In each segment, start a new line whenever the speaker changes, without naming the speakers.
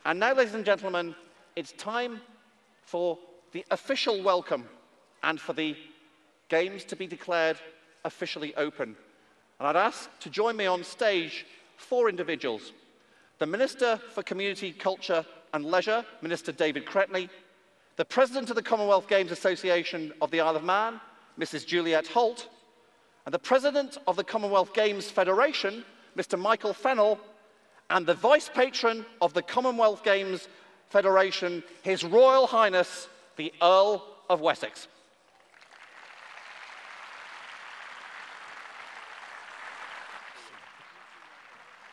And now, ladies and gentlemen, it's time for the official welcome and for the Games to be declared officially open. And I'd ask to join me on stage 4 individuals. The Minister for Community, Culture and Leisure, Minister David Cretney, the President of the Commonwealth Games Association of the Isle of Man, Mrs. Juliette Holt, and the President of the Commonwealth Games Federation, Mr. Michael Fennell, and the Vice Patron of the Commonwealth Games Federation, His Royal Highness, the Earl of Wessex.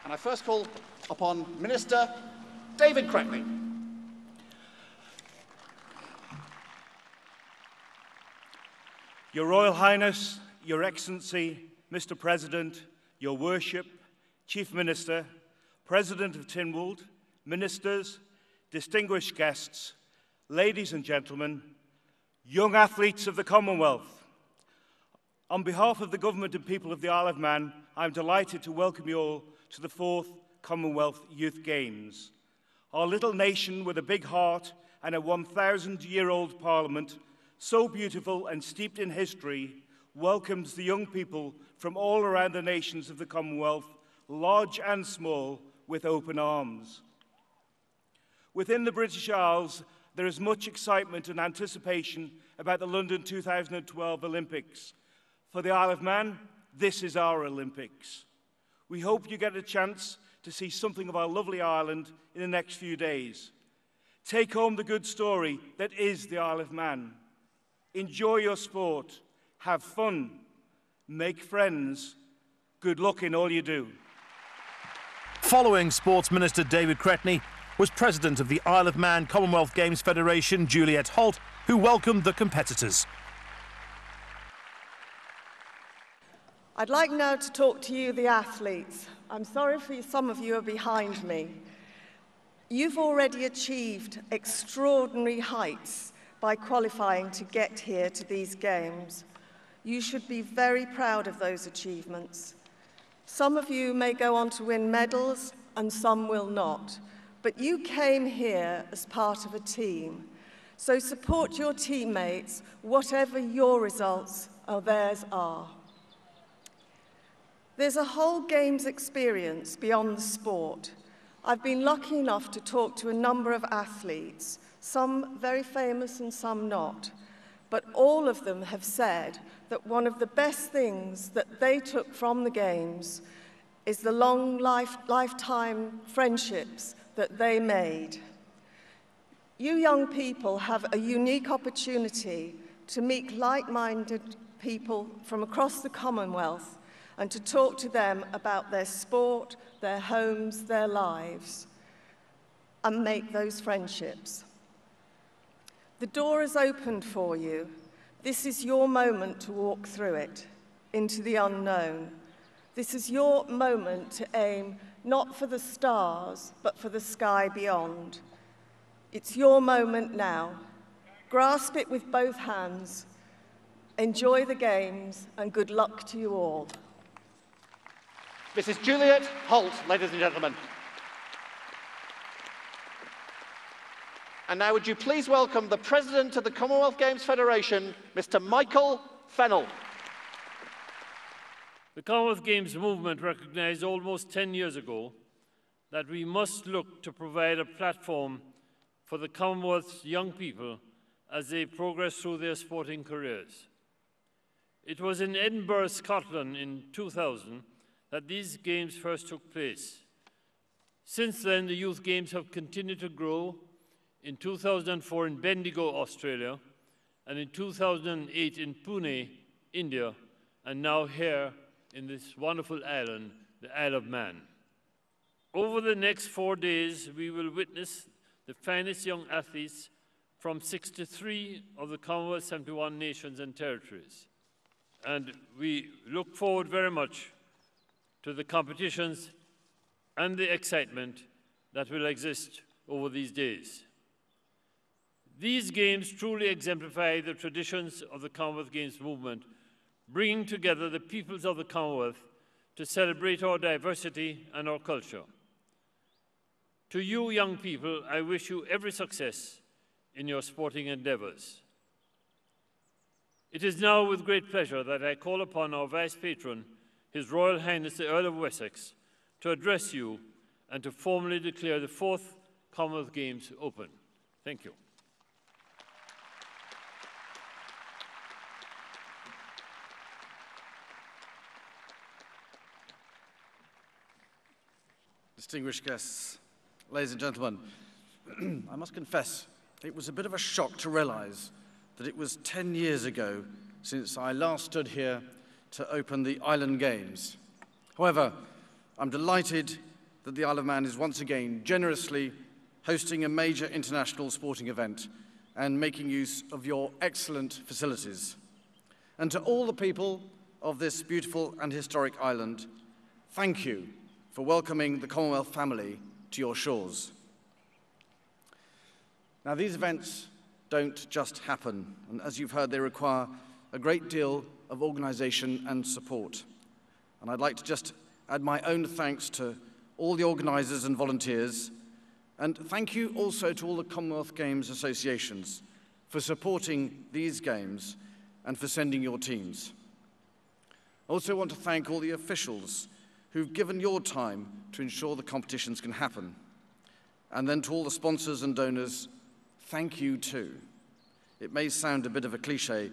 And I first call upon Minister David Cretney.
Your Royal Highness, Your Excellency, Mr. President, Your Worship, Chief Minister, President of Tynwald, Ministers, distinguished guests, ladies and gentlemen, young athletes of the Commonwealth. On behalf of the Government and people of the Isle of Man, I'm delighted to welcome you all to the 4th Commonwealth Youth Games. Our little nation with a big heart and a 1,000-year-old parliament, so beautiful and steeped in history, welcomes the young people from all around the nations of the Commonwealth, large and small, with open arms. Within the British Isles, there is much excitement and anticipation about the London 2012 Olympics. For the Isle of Man, this is our Olympics. We hope you get a chance to see something of our lovely island in the next few days. Take home the good story that is the Isle of Man. Enjoy your sport, have fun, make friends. Good luck in all you do.
Following Sports Minister David Cretney was President of the Isle of Man Commonwealth Games Federation, Juliette Holt, who welcomed the competitors.
I'd like now to talk to you, the athletes. I'm sorry for some of you are behind me. You've already achieved extraordinary heights by qualifying to get here to these games. You should be very proud of those achievements. Some of you may go on to win medals and some will not, but you came here as part of a team. So support your teammates, whatever your results or theirs are. There's a whole games experience beyond the sport. I've been lucky enough to talk to a number of athletes, some very famous and some not, but all of them have said that one of the best things that they took from the Games is the long lifetime friendships that they made. You young people have a unique opportunity to meet like-minded people from across the Commonwealth and to talk to them about their sport, their homes, their lives, and make those friendships. The door is opened for you. This is your moment to walk through it, into the unknown. This is your moment to aim not for the stars, but for the sky beyond. It's your moment now. Grasp it with both hands. Enjoy the Games, and good luck to you all.
Mrs. Juliette Holt, ladies and gentlemen. And now would you please welcome the President of the Commonwealth Games Federation, Mr. Michael Fennell.
The Commonwealth Games movement recognised almost 10 years ago that we must look to provide a platform for the Commonwealth's young people as they progress through their sporting careers. It was in Edinburgh, Scotland in 2000 that these games first took place. Since then, the Youth Games have continued to grow. In 2004 in Bendigo, Australia, and in 2008 in Pune, India, and now here in this wonderful island, the Isle of Man. Over the next 4 days, we will witness the finest young athletes from 63 of the Commonwealth 71 nations and territories. And we look forward very much to the competitions and the excitement that will exist over these days. These games truly exemplify the traditions of the Commonwealth Games movement, bringing together the peoples of the Commonwealth to celebrate our diversity and our culture. To you young people, I wish you every success in your sporting endeavours. It is now with great pleasure that I call upon our Vice Patron, His Royal Highness the Earl of Wessex, to address you and to formally declare the 4th Commonwealth Games open. Thank you.
Distinguished guests, ladies and gentlemen, I must confess, it was a bit of a shock to realise that it was 10 years ago since I last stood here to open the Island Games. However, I'm delighted that the Isle of Man is once again generously hosting a major international sporting event and making use of your excellent facilities. And to all the people of this beautiful and historic island, thank you for welcoming the Commonwealth family to your shores. Now, these events don't just happen, and as you've heard, they require a great deal of organisation and support. And I'd like to just add my own thanks to all the organisers and volunteers, and thank you also to all the Commonwealth Games associations for supporting these games and for sending your teams. I also want to thank all the officials who've given your time to ensure the competitions can happen. And then to all the sponsors and donors, thank you too. It may sound a bit of a cliche,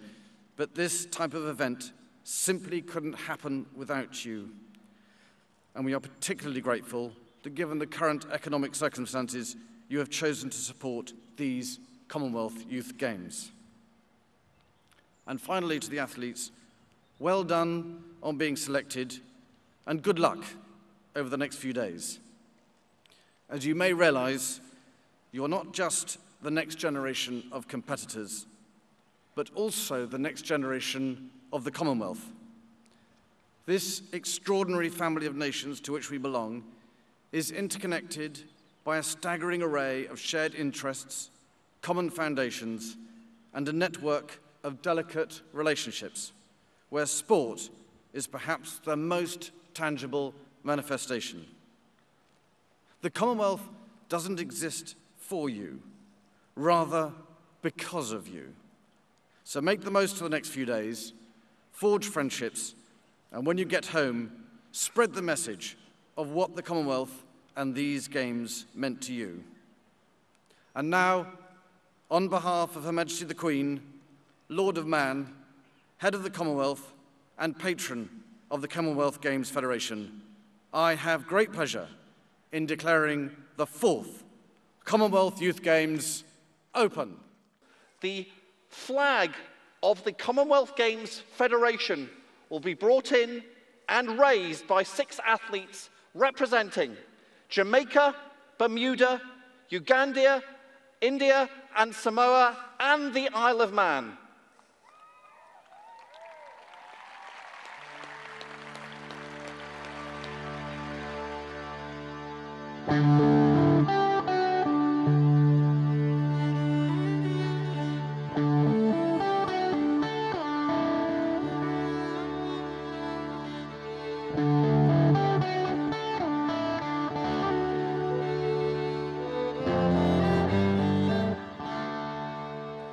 but this type of event simply couldn't happen without you. And we are particularly grateful that given the current economic circumstances, you have chosen to support these Commonwealth Youth Games. And finally, to the athletes, well done on being selected, and good luck over the next few days. As you may realise, you're not just the next generation of competitors, but also the next generation of the Commonwealth. This extraordinary family of nations to which we belong is interconnected by a staggering array of shared interests, common foundations, and a network of delicate relationships, where sport is perhaps the most tangible manifestation. The Commonwealth doesn't exist for you, rather because of you. So make the most of the next few days, forge friendships, and when you get home, spread the message of what the Commonwealth and these games meant to you. And now, on behalf of Her Majesty the Queen, Lord of Man, Head of the Commonwealth, and Patron of the Commonwealth Games Federation, I have great pleasure in declaring the 4th Commonwealth Youth Games open.
The flag of the Commonwealth Games Federation will be brought in and raised by 6 athletes representing Jamaica, Bermuda, Uganda, India and Samoa, and the Isle of Man.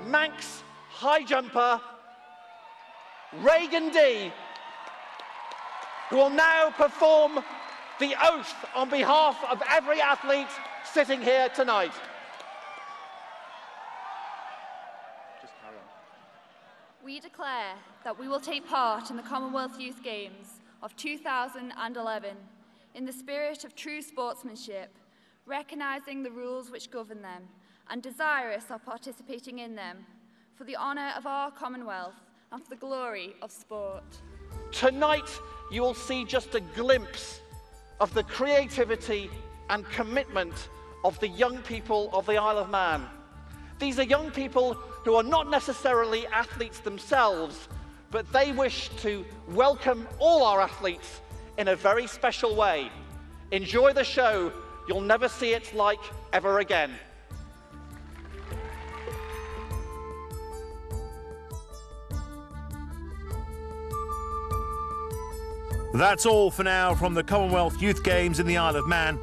Manx high jumper Reagan D, who will now perform the oath on behalf of every athlete sitting here tonight.
We declare that we will take part in the Commonwealth Youth Games of 2011 in the spirit of true sportsmanship, recognising the rules which govern them and desirous of participating in them for the honour of our Commonwealth and for the glory of sport.
Tonight, you will see just a glimpse of the creativity and commitment of the young people of the Isle of Man. These are young people who are not necessarily athletes themselves, but they wish to welcome all our athletes in a very special way. Enjoy the show. You'll never see its like ever again.
That's all for now from the Commonwealth Youth Games in the Isle of Man.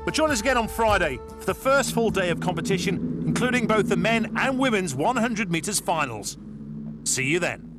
But join us again on Friday for the first full day of competition, including both the men and women's 100 metres finals. See you then.